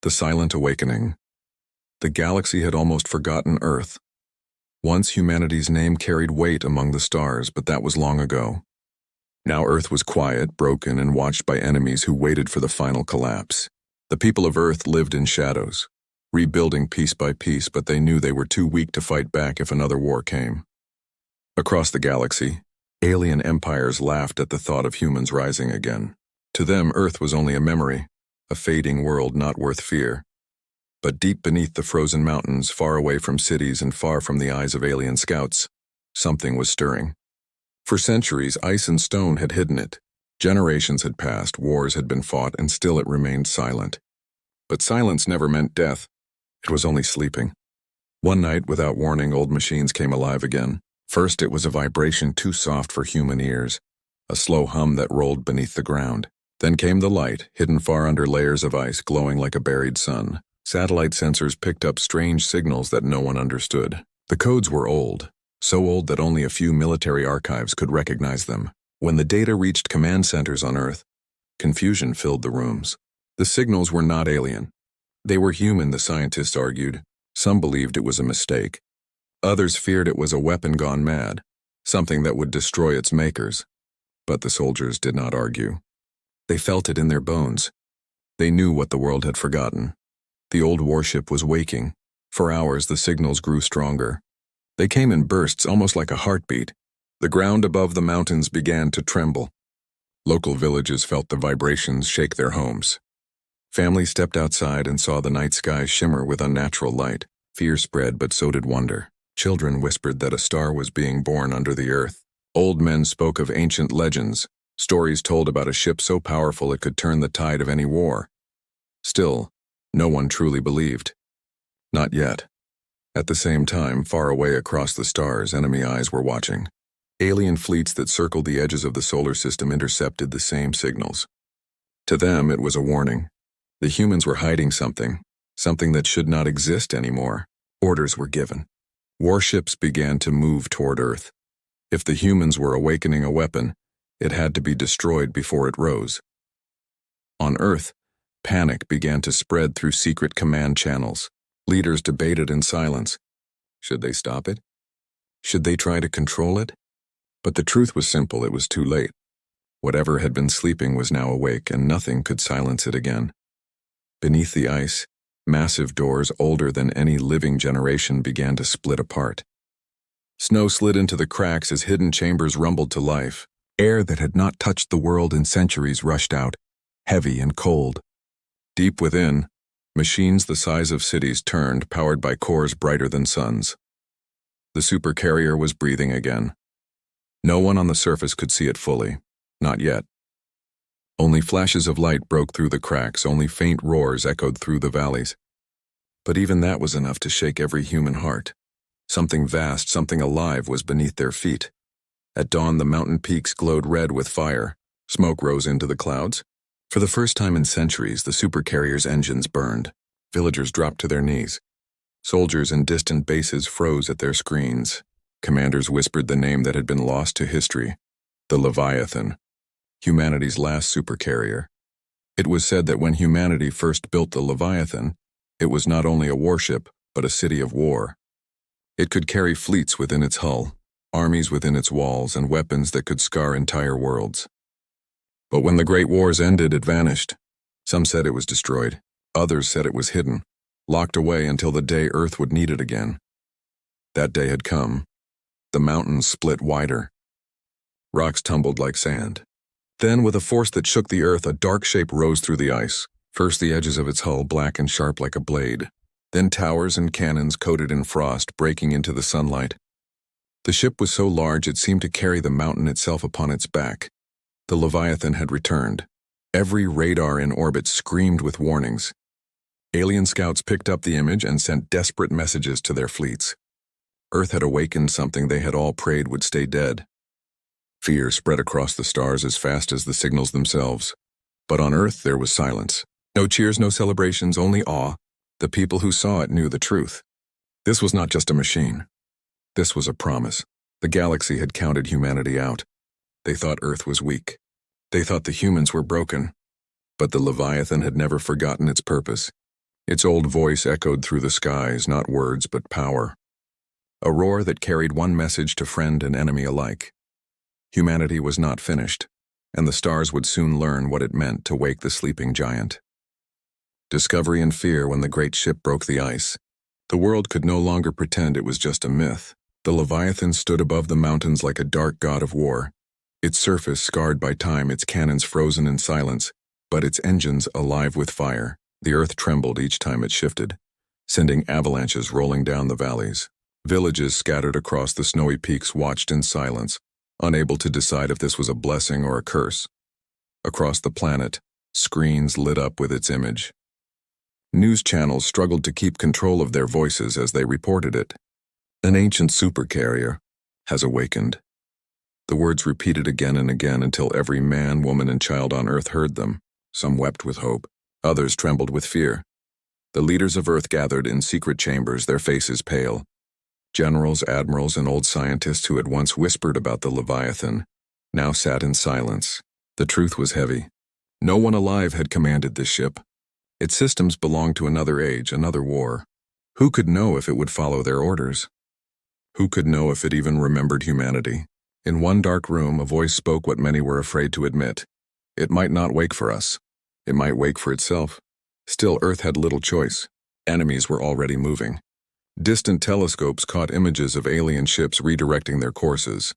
The Silent Awakening. The galaxy had almost forgotten Earth. Once humanity's name carried weight among the stars, but that was long ago. Now Earth was quiet, broken, and watched by enemies who waited for the final collapse. The people of Earth lived in shadows, rebuilding piece by piece, but they knew they were too weak to fight back if another war came. Across the galaxy, alien empires laughed at the thought of humans rising again. To them, Earth was only a memory, a fading world not worth fear. But deep beneath the frozen mountains, far away from cities and far from the eyes of alien scouts, something was stirring. For centuries, ice and stone had hidden it. Generations had passed, wars had been fought, and still it remained silent. But silence never meant death. It was only sleeping. One night, without warning, old machines came alive again. First, it was a vibration too soft for human ears, a slow hum that rolled beneath the ground. Then came the light, hidden far under layers of ice, glowing like a buried sun. Satellite sensors picked up strange signals that no one understood. The codes were old, so old that only a few military archives could recognize them. When the data reached command centers on Earth, confusion filled the rooms. The signals were not alien. They were human, the scientists argued. Some believed it was a mistake. Others feared it was a weapon gone mad, something that would destroy its makers. But the soldiers did not argue. They felt it in their bones. They knew what the world had forgotten. The old warship was waking. For hours, the signals grew stronger. They came in bursts, almost like a heartbeat. The ground above the mountains began to tremble. Local villages felt the vibrations shake their homes. Families stepped outside and saw the night sky shimmer with unnatural light. Fear spread, but so did wonder. Children whispered that a star was being born under the earth. Old men spoke of ancient legends, stories told about a ship so powerful it could turn the tide of any war. Still, no one truly believed. Not yet. At the same time, far away across the stars, enemy eyes were watching. Alien fleets that circled the edges of the solar system intercepted the same signals. To them, it was a warning. The humans were hiding something that should not exist anymore. Orders were given. Warships began to move toward Earth. If the humans were awakening a weapon, it had to be destroyed before it rose. On Earth, panic began to spread through secret command channels. Leaders debated in silence. Should they stop it? Should they try to control it? But the truth was simple, it was too late. Whatever had been sleeping was now awake, and nothing could silence it again. Beneath the ice, massive doors older than any living generation began to split apart. Snow slid into the cracks as hidden chambers rumbled to life. Air that had not touched the world in centuries rushed out, heavy and cold. Deep within, machines the size of cities turned, powered by cores brighter than suns. The Supercarrier was breathing again. No one on the surface could see it fully. Not yet. Only flashes of light broke through the cracks, only faint roars echoed through the valleys. But even that was enough to shake every human heart. Something vast, something alive was beneath their feet. At dawn, the mountain peaks glowed red with fire. Smoke rose into the clouds. For the first time in centuries, the Supercarrier's engines burned. Villagers dropped to their knees. Soldiers in distant bases froze at their screens. Commanders whispered the name that had been lost to history, the Leviathan, humanity's last supercarrier. It was said that when humanity first built the Leviathan, it was not only a warship, but a city of war. It could carry fleets within its hull, armies within its walls, and weapons that could scar entire worlds. But when the Great Wars ended, it vanished. Some said it was destroyed. Others said it was hidden, locked away until the day Earth would need it again. That day had come. The mountains split wider. Rocks tumbled like sand. Then, with a force that shook the earth, a dark shape rose through the ice. First the edges of its hull black and sharp like a blade. Then towers and cannons coated in frost, breaking into the sunlight. The ship was so large it seemed to carry the mountain itself upon its back. The Leviathan had returned. Every radar in orbit screamed with warnings. Alien scouts picked up the image and sent desperate messages to their fleets. Earth had awakened something they had all prayed would stay dead. Fear spread across the stars as fast as the signals themselves. But on Earth there was silence. No cheers, no celebrations, only awe. The people who saw it knew the truth. This was not just a machine. This was a promise. The galaxy had counted humanity out. They thought Earth was weak. They thought the humans were broken. But the Leviathan had never forgotten its purpose. Its old voice echoed through the skies, not words but power. A roar that carried one message to friend and enemy alike. Humanity was not finished, and the stars would soon learn what it meant to wake the sleeping giant. Discovery and fear when the great ship broke the ice. The world could no longer pretend it was just a myth. The Leviathan stood above the mountains like a dark god of war, its surface scarred by time, its cannons frozen in silence, but its engines alive with fire. The earth trembled each time it shifted, sending avalanches rolling down the valleys. Villages scattered across the snowy peaks watched in silence, unable to decide if this was a blessing or a curse. Across the planet, screens lit up with its image. News channels struggled to keep control of their voices as they reported it. An ancient supercarrier has awakened. The words repeated again and again until every man, woman, and child on Earth heard them. Some wept with hope, others trembled with fear. The leaders of Earth gathered in secret chambers, their faces pale. Generals, admirals, and old scientists who had once whispered about the Leviathan now sat in silence. The truth was heavy. No one alive had commanded this ship. Its systems belonged to another age, another war. Who could know if it would follow their orders? Who could know if it even remembered humanity? In one dark room, a voice spoke what many were afraid to admit. It might not wake for us. It might wake for itself. Still, Earth had little choice. Enemies were already moving. Distant telescopes caught images of alien ships redirecting their courses.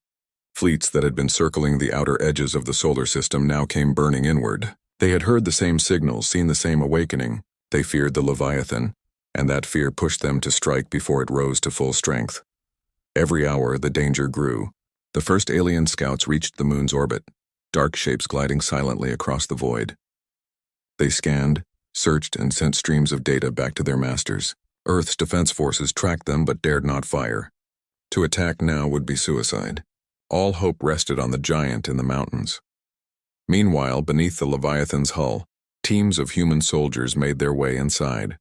Fleets that had been circling the outer edges of the solar system now came burning inward. They had heard the same signals, seen the same awakening. They feared the Leviathan, and that fear pushed them to strike before it rose to full strength. Every hour, the danger grew. The first alien scouts reached the moon's orbit, dark shapes gliding silently across the void. They scanned, searched, and sent streams of data back to their masters. Earth's defense forces tracked them but dared not fire. To attack now would be suicide. All hope rested on the giant in the mountains. Meanwhile, beneath the Leviathan's hull, teams of human soldiers made their way inside.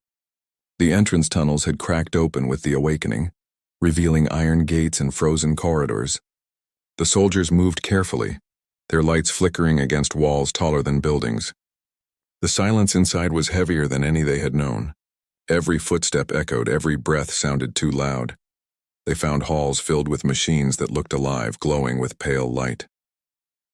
The entrance tunnels had cracked open with the awakening, revealing iron gates and frozen corridors. The soldiers moved carefully, their lights flickering against walls taller than buildings. The silence inside was heavier than any they had known. Every footstep echoed, every breath sounded too loud. They found halls filled with machines that looked alive, glowing with pale light.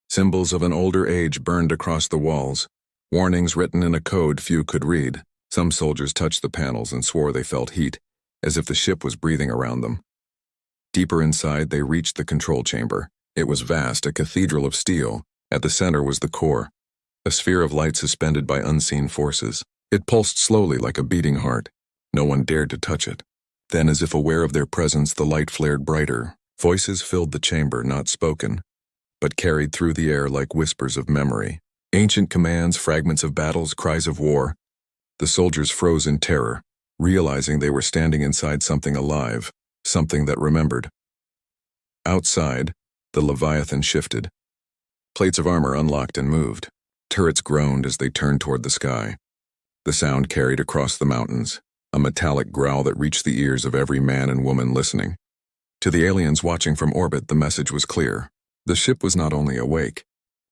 Symbols of an older age burned across the walls, warnings written in a code few could read. Some soldiers touched the panels and swore they felt heat, as if the ship was breathing around them. Deeper inside, they reached the control chamber. It was vast, a cathedral of steel. At the center was the core, a sphere of light suspended by unseen forces. It pulsed slowly like a beating heart. No one dared to touch it. Then, as if aware of their presence, the light flared brighter. Voices filled the chamber, not spoken, but carried through the air like whispers of memory. Ancient commands, fragments of battles, cries of war. The soldiers froze in terror, realizing they were standing inside something alive, something that remembered. Outside, the Leviathan shifted. Plates of armor unlocked and moved. Turrets groaned as they turned toward the sky. The sound carried across the mountains, a metallic growl that reached the ears of every man and woman listening. To the aliens watching from orbit, the message was clear. The ship was not only awake,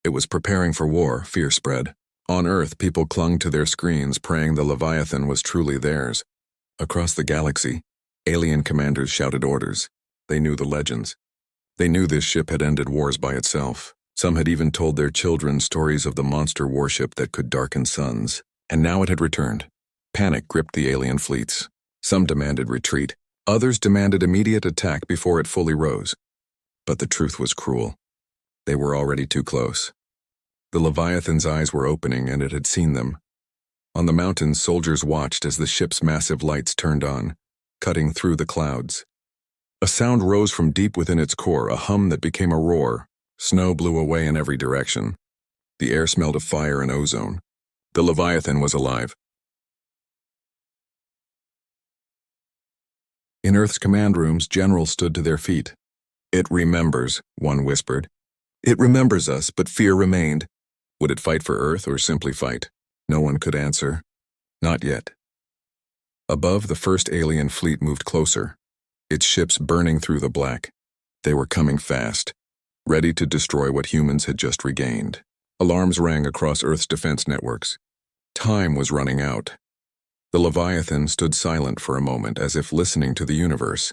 it was preparing for war. Fear spread. On Earth, people clung to their screens, praying the Leviathan was truly theirs. Across the galaxy, alien commanders shouted orders. They knew the legends. They knew this ship had ended wars by itself. Some had even told their children stories of the monster warship that could darken suns. And now it had returned. Panic gripped the alien fleets. Some demanded retreat. Others demanded immediate attack before it fully rose. But the truth was cruel. They were already too close. The Leviathan's eyes were opening, and it had seen them. On the mountains, soldiers watched as the ship's massive lights turned on, cutting through the clouds. A sound rose from deep within its core, a hum that became a roar. Snow blew away in every direction. The air smelled of fire and ozone. The Leviathan was alive. In Earth's command rooms, generals stood to their feet. "It remembers," one whispered. "It remembers us, but fear remained." Would it fight for Earth or simply fight? No one could answer. Not yet. Above, the first alien fleet moved closer, its ships burning through the black. They were coming fast, ready to destroy what humans had just regained. Alarms rang across Earth's defense networks. Time was running out. The Leviathan stood silent for a moment as if listening to the universe.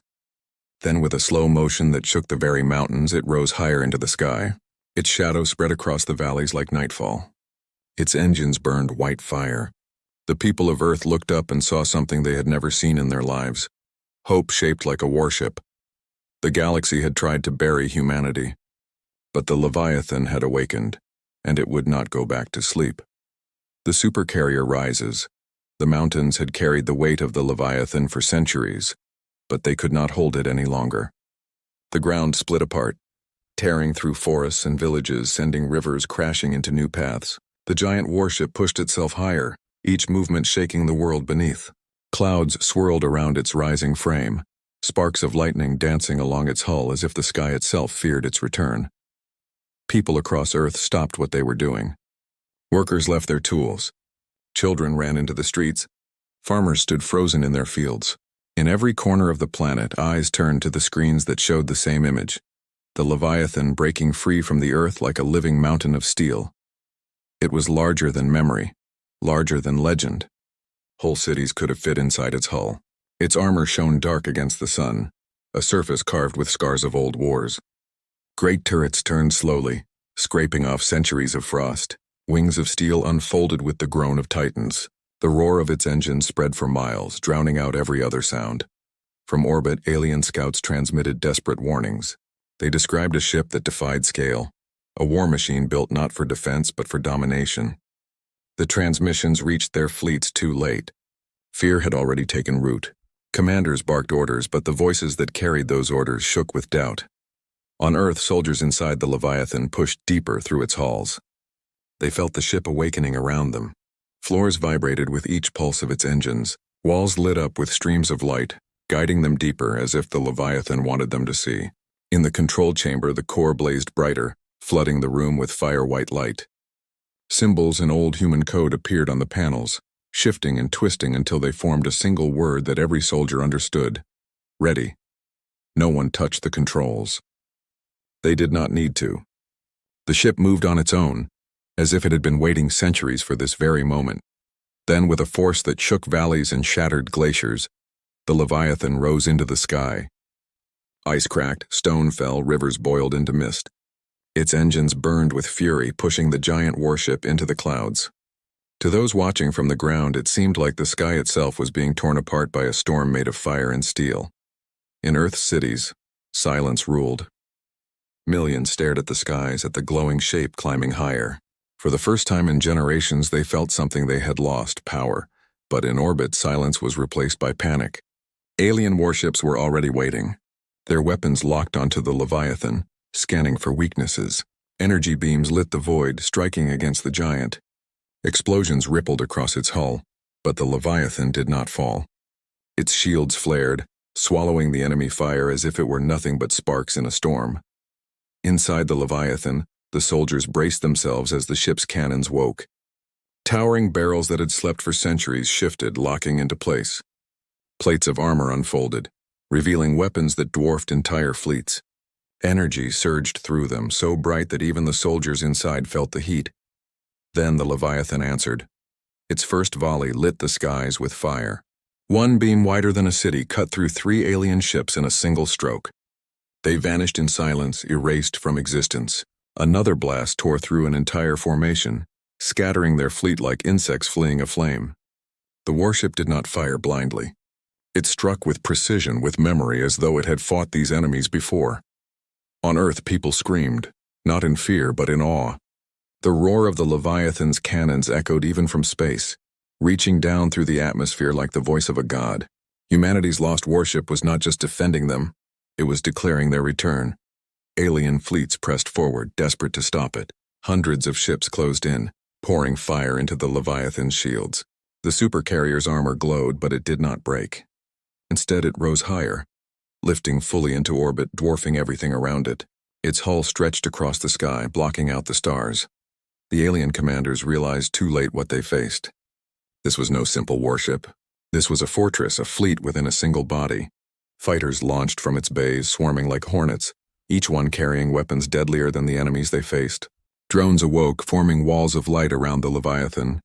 Then with a slow motion that shook the very mountains, it rose higher into the sky. Its shadow spread across the valleys like nightfall. Its engines burned white fire. The people of Earth looked up and saw something they had never seen in their lives. Hope shaped like a warship. The galaxy had tried to bury humanity. But the Leviathan had awakened, and it would not go back to sleep. The Supercarrier rises. The mountains had carried the weight of the Leviathan for centuries, but they could not hold it any longer. The ground split apart, tearing through forests and villages, sending rivers crashing into new paths. The giant warship pushed itself higher, each movement shaking the world beneath. Clouds swirled around its rising frame, sparks of lightning dancing along its hull as if the sky itself feared its return. People across Earth stopped what they were doing. Workers left their tools. Children ran into the streets. Farmers stood frozen in their fields. In every corner of the planet, eyes turned to the screens that showed the same image. The Leviathan breaking free from the Earth like a living mountain of steel. It was larger than memory, larger than legend. Whole cities could have fit inside its hull. Its armor shone dark against the sun, a surface carved with scars of old wars. Great turrets turned slowly, scraping off centuries of frost. Wings of steel unfolded with the groan of titans. The roar of its engines spread for miles, drowning out every other sound. From orbit, alien scouts transmitted desperate warnings. They described a ship that defied scale, a war machine built not for defense but for domination. The transmissions reached their fleets too late. Fear had already taken root. Commanders barked orders, but the voices that carried those orders shook with doubt. On Earth, soldiers inside the Leviathan pushed deeper through its halls. They felt the ship awakening around them. Floors vibrated with each pulse of its engines. Walls lit up with streams of light, guiding them deeper as if the Leviathan wanted them to see. In the control chamber, the core blazed brighter, flooding the room with fire-white light. Symbols in old human code appeared on the panels, shifting and twisting until they formed a single word that every soldier understood. Ready. No one touched the controls. They did not need to. The ship moved on its own, as if it had been waiting centuries for this very moment. Then, with a force that shook valleys and shattered glaciers, the Leviathan rose into the sky. Ice cracked, stone fell, rivers boiled into mist. Its engines burned with fury, pushing the giant warship into the clouds. To those watching from the ground, it seemed like the sky itself was being torn apart by a storm made of fire and steel. In Earth's cities, silence ruled. Millions stared at the skies, at the glowing shape climbing higher. For the first time in generations, they felt something they had lost, power. But in orbit, silence was replaced by panic. Alien warships were already waiting. Their weapons locked onto the Leviathan, scanning for weaknesses. Energy beams lit the void, striking against the giant. Explosions rippled across its hull, but the Leviathan did not fall. Its shields flared, swallowing the enemy fire as if it were nothing but sparks in a storm. Inside the Leviathan, the soldiers braced themselves as the ship's cannons woke. Towering barrels that had slept for centuries shifted, locking into place. Plates of armor unfolded, revealing weapons that dwarfed entire fleets. Energy surged through them, so bright that even the soldiers inside felt the heat. Then the Leviathan answered. Its first volley lit the skies with fire. One beam wider than a city cut through 3 alien ships in a single stroke. They vanished in silence, erased from existence. Another blast tore through an entire formation, scattering their fleet like insects fleeing a flame. The warship did not fire blindly. It struck with precision, with memory, as though it had fought these enemies before. On Earth, people screamed, not in fear but in awe. The roar of the Leviathan's cannons echoed even from space, reaching down through the atmosphere like the voice of a god. Humanity's lost warship was not just defending them, it was declaring their return. Alien fleets pressed forward, desperate to stop it. Hundreds of ships closed in, pouring fire into the Leviathan's shields. The Supercarrier's armor glowed, but it did not break. Instead, it rose higher, lifting fully into orbit, dwarfing everything around it. Its hull stretched across the sky, blocking out the stars. The alien commanders realized too late what they faced. This was no simple warship. This was a fortress, a fleet within a single body. Fighters launched from its bays, swarming like hornets, each one carrying weapons deadlier than the enemies they faced. Drones awoke, forming walls of light around the Leviathan.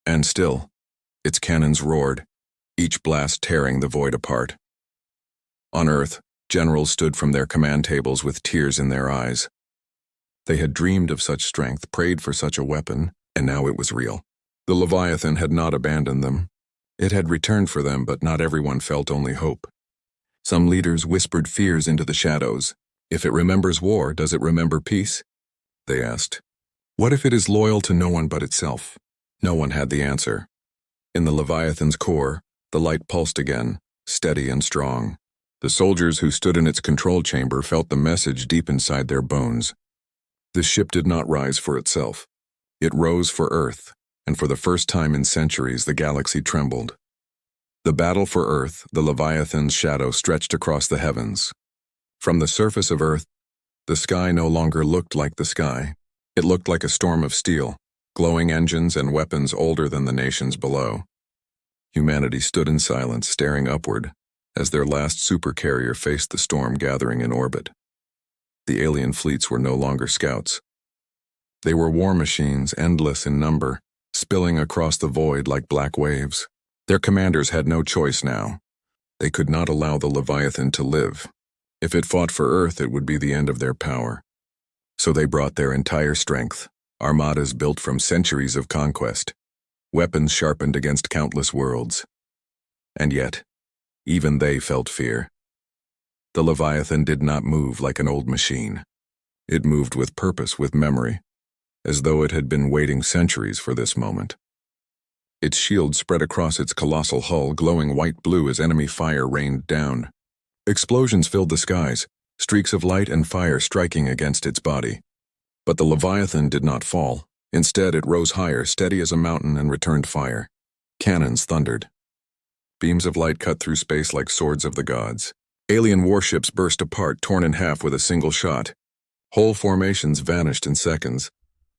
And still, Its cannons roared, each blast tearing the void apart. On Earth, generals stood from their command tables with tears in their eyes. They had dreamed of such strength, prayed for such a weapon, and now it was real. The Leviathan had not abandoned them. It had returned for them, but not everyone felt only hope. Some leaders whispered fears into the shadows. If it remembers war, does it remember peace? They asked. What if it is loyal to no one but itself? No one had the answer. In the Leviathan's core, the light pulsed again, steady and strong. The soldiers who stood in its control chamber felt the message deep inside their bones. The ship did not rise for itself. It rose for Earth, and for the first time in centuries the galaxy trembled. The battle for Earth, the Leviathan's shadow stretched across the heavens. From the surface of Earth, the sky no longer looked like the sky. It looked like a storm of steel, glowing engines and weapons older than the nations below. Humanity stood in silence, staring upward, as their last supercarrier faced the storm gathering in orbit. The alien fleets were no longer scouts. They were war machines, endless in number, spilling across the void like black waves. Their commanders had no choice now. They could not allow the Leviathan to live. If it fought for Earth, it would be the end of their power. So they brought their entire strength, armadas built from centuries of conquest, weapons sharpened against countless worlds. And yet, even they felt fear. The Leviathan did not move like an old machine. It moved with purpose, with memory, as though it had been waiting centuries for this moment. Its shield spread across its colossal hull, glowing white-blue as enemy fire rained down. Explosions filled the skies, streaks of light and fire striking against its body. But the Leviathan did not fall. Instead, it rose higher, steady as a mountain, and returned fire. Cannons thundered. Beams of light cut through space like swords of the gods. Alien warships burst apart, torn in half with a single shot. Whole formations vanished in seconds,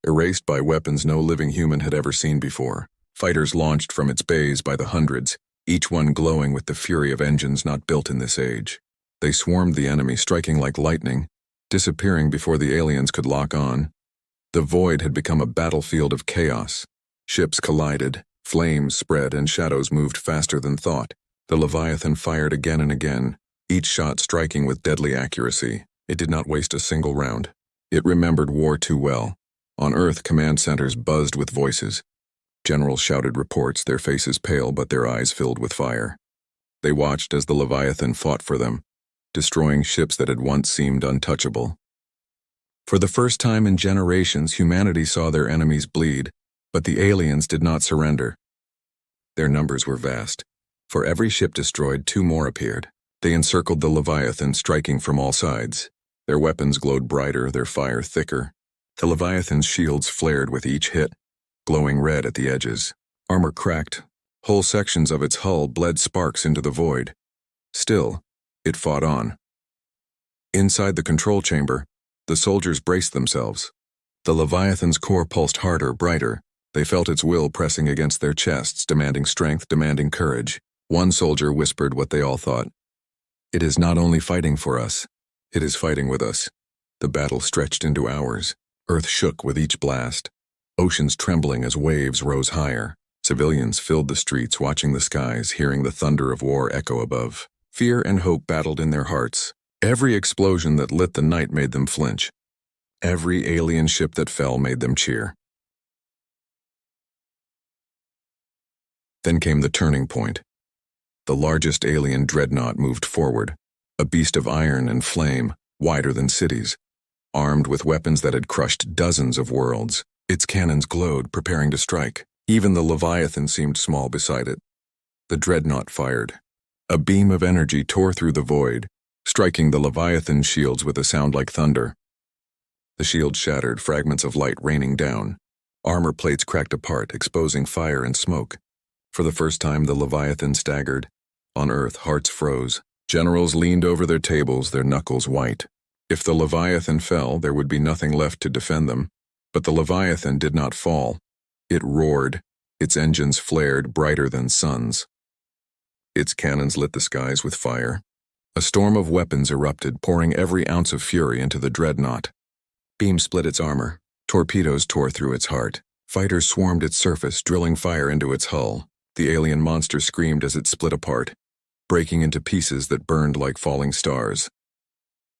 erased by weapons no living human had ever seen before. Fighters launched from its bays by the hundreds, each one glowing with the fury of engines not built in this age. They swarmed the enemy, striking like lightning, disappearing before the aliens could lock on. The void had become a battlefield of chaos. Ships collided, flames spread, and shadows moved faster than thought. The Leviathan fired again and again, each shot striking with deadly accuracy. It did not waste a single round. It remembered war too well. On Earth, command centers buzzed with voices. Generals shouted reports, their faces pale but their eyes filled with fire. They watched as the Leviathan fought for them, destroying ships that had once seemed untouchable. For the first time in generations, humanity saw their enemies bleed, but the aliens did not surrender. Their numbers were vast. For every ship destroyed, 2 more appeared. They encircled the Leviathan, striking from all sides. Their weapons glowed brighter, their fire thicker. The Leviathan's shields flared with each hit, glowing red at the edges. Armor cracked. Whole sections of its hull bled sparks into the void. Still, it fought on. Inside the control chamber, the soldiers braced themselves. The Leviathan's core pulsed harder, brighter. They felt its will pressing against their chests, demanding strength, demanding courage. One soldier whispered what they all thought. It is not only fighting for us, it is fighting with us. The battle stretched into hours. Earth shook with each blast. Oceans trembling as waves rose higher. Civilians filled the streets, watching the skies, hearing the thunder of war echo above. Fear and hope battled in their hearts. Every explosion that lit the night made them flinch. Every alien ship that fell made them cheer. Then came the turning point. The largest alien dreadnought moved forward, a beast of iron and flame, wider than cities, armed with weapons that had crushed dozens of worlds. Its cannons glowed, preparing to strike. Even the Leviathan seemed small beside it. The dreadnought fired. A beam of energy tore through the void, striking the Leviathan's shields with a sound like thunder. The shields shattered, fragments of light raining down. Armor plates cracked apart, exposing fire and smoke. For the first time, the Leviathan staggered. On Earth, hearts froze. Generals leaned over their tables, their knuckles white. If the Leviathan fell, there would be nothing left to defend them. But the Leviathan did not fall. It roared. Its engines flared brighter than suns. Its cannons lit the skies with fire. A storm of weapons erupted, pouring every ounce of fury into the dreadnought. Beams split its armor. Torpedoes tore through its heart. Fighters swarmed its surface, drilling fire into its hull. The alien monster screamed as it split apart, breaking into pieces that burned like falling stars.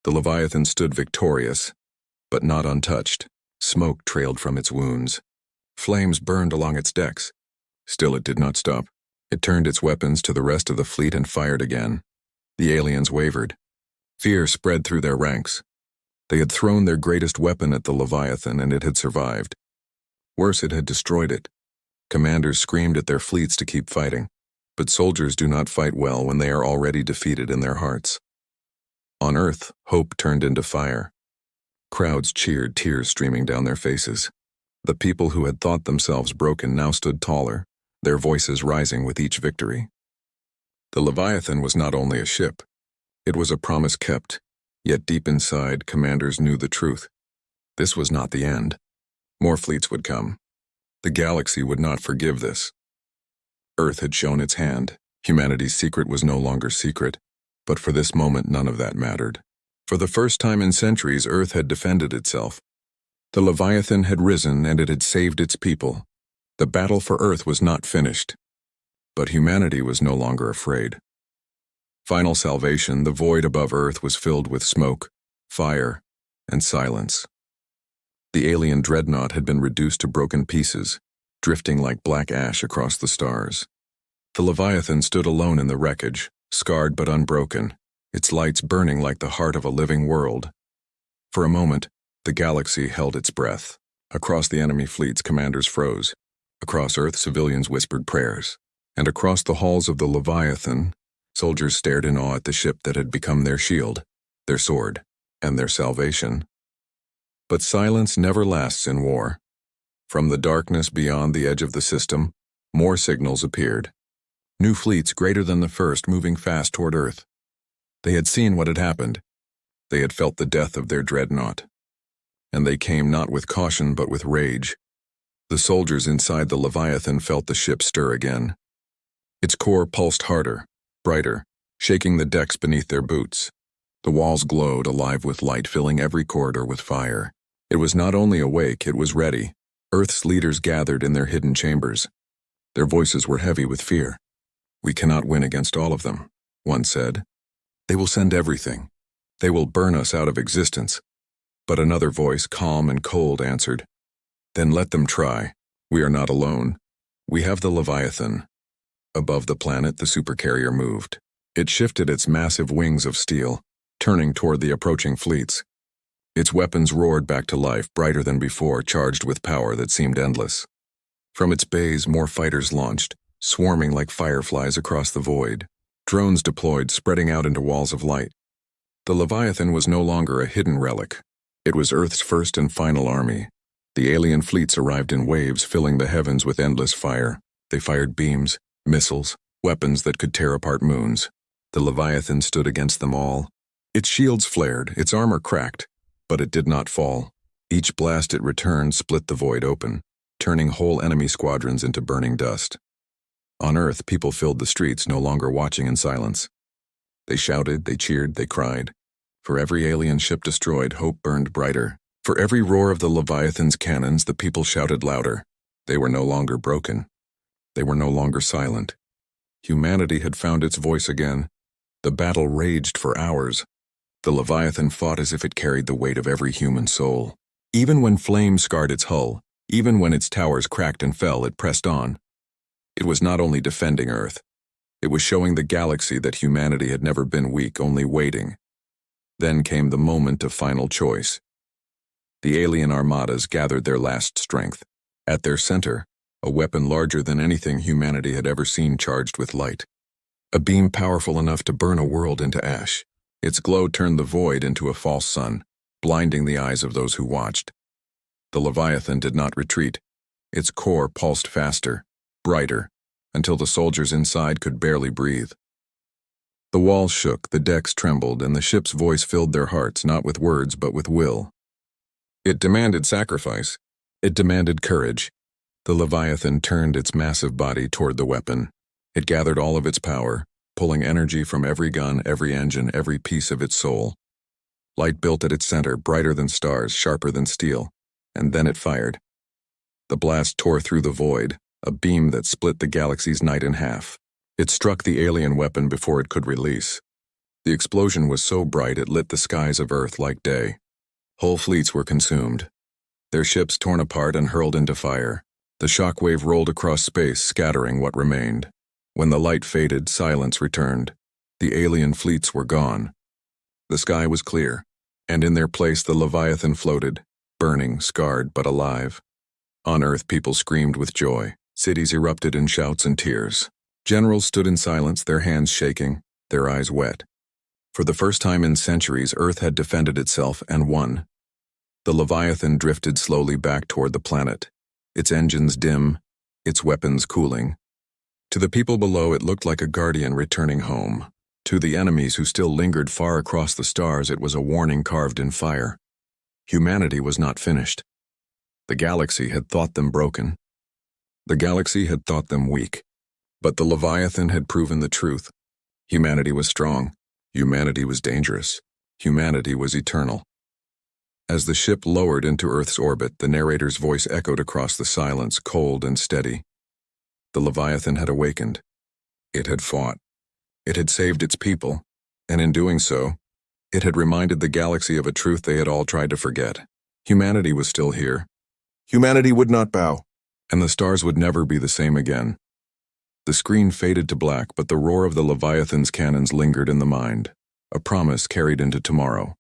The Leviathan stood victorious, but not untouched. Smoke trailed from its wounds. Flames burned along its decks. Still, it did not stop. It turned its weapons to the rest of the fleet and fired again. The aliens wavered. Fear spread through their ranks. They had thrown their greatest weapon at the Leviathan, and it had survived. Worse, it had destroyed it. Commanders screamed at their fleets to keep fighting, but soldiers do not fight well when they are already defeated in their hearts. On Earth, hope turned into fire. Crowds cheered, tears streaming down their faces. The people who had thought themselves broken now stood taller, their voices rising with each victory. The Leviathan was not only a ship. It was a promise kept, yet deep inside, commanders knew the truth. This was not the end. More fleets would come. The galaxy would not forgive this. Earth had shown its hand. Humanity's secret was no longer secret, but for this moment none of that mattered. For the first time in centuries, Earth had defended itself. The Leviathan had risen and it had saved its people. The battle for Earth was not finished, but humanity was no longer afraid. Final salvation, the void above Earth was filled with smoke, fire, and silence. The alien dreadnought had been reduced to broken pieces, drifting like black ash across the stars. The Leviathan stood alone in the wreckage, scarred but unbroken, its lights burning like the heart of a living world. For a moment, the galaxy held its breath. Across the enemy fleets, commanders froze. Across Earth, civilians whispered prayers. And across the halls of the Leviathan, soldiers stared in awe at the ship that had become their shield, their sword, and their salvation. But silence never lasts in war. From the darkness beyond the edge of the system, more signals appeared. New fleets greater than the first moving fast toward Earth. They had seen what had happened. They had felt the death of their dreadnought. And they came not with caution but with rage. The soldiers inside the Leviathan felt the ship stir again. Its core pulsed harder, brighter, shaking the decks beneath their boots. The walls glowed, alive with light, filling every corridor with fire. It was not only awake, it was ready. Earth's leaders gathered in their hidden chambers. Their voices were heavy with fear. "We cannot win against all of them," one said. "They will send everything. They will burn us out of existence." But another voice, calm and cold, answered, "Then let them try. We are not alone. We have the Leviathan." Above the planet, the Supercarrier moved. It shifted its massive wings of steel, turning toward the approaching fleets. Its weapons roared back to life, brighter than before, charged with power that seemed endless. From its bays, more fighters launched, swarming like fireflies across the void. Drones deployed, spreading out into walls of light. The Leviathan was no longer a hidden relic. It was Earth's first and final army. The alien fleets arrived in waves, filling the heavens with endless fire. They fired beams, missiles, weapons that could tear apart moons. The Leviathan stood against them all. Its shields flared, its armor cracked, but it did not fall. Each blast it returned split the void open, turning whole enemy squadrons into burning dust. On Earth, people filled the streets, no longer watching in silence. They shouted, they cheered, they cried. For every alien ship destroyed, hope burned brighter. For every roar of the Leviathan's cannons, the people shouted louder. They were no longer broken. They were no longer silent. Humanity had found its voice again. The battle raged for hours. The Leviathan fought as if it carried the weight of every human soul. Even when flames scarred its hull, even when its towers cracked and fell, it pressed on. It was not only defending Earth. It was showing the galaxy that humanity had never been weak, only waiting. Then came the moment of final choice. The alien armadas gathered their last strength. At their center, a weapon larger than anything humanity had ever seen charged with light. A beam powerful enough to burn a world into ash. Its glow turned the void into a false sun, blinding the eyes of those who watched. The Leviathan did not retreat. Its core pulsed faster, brighter, until the soldiers inside could barely breathe. The walls shook, the decks trembled, and the ship's voice filled their hearts, not with words but with will. It demanded sacrifice. It demanded courage. The Leviathan turned its massive body toward the weapon. It gathered all of its power, pulling energy from every gun, every engine, every piece of its soul. Light built at its center, brighter than stars, sharper than steel, and then it fired. The blast tore through the void, a beam that split the galaxy's night in half. It struck the alien weapon before it could release. The explosion was so bright it lit the skies of Earth like day. Whole fleets were consumed, their ships torn apart and hurled into fire. The shockwave rolled across space, scattering what remained. When the light faded, silence returned. The alien fleets were gone. The sky was clear, and in their place the Leviathan floated, burning, scarred, but alive. On Earth, people screamed with joy. Cities erupted in shouts and tears. Generals stood in silence, their hands shaking, their eyes wet. For the first time in centuries, Earth had defended itself and won. The Leviathan drifted slowly back toward the planet, its engines dim, its weapons cooling. To the people below, it looked like a guardian returning home. To the enemies who still lingered far across the stars, it was a warning carved in fire. Humanity was not finished. The galaxy had thought them broken. The galaxy had thought them weak. But the Leviathan had proven the truth. Humanity was strong. Humanity was dangerous. Humanity was eternal. As the ship lowered into Earth's orbit, the narrator's voice echoed across the silence, cold and steady. The Leviathan had awakened. It had fought. It had saved its people, and in doing so, it had reminded the galaxy of a truth they had all tried to forget. Humanity was still here. Humanity would not bow, and the stars would never be the same again. The screen faded to black, but the roar of the Leviathan's cannons lingered in the mind, a promise carried into tomorrow.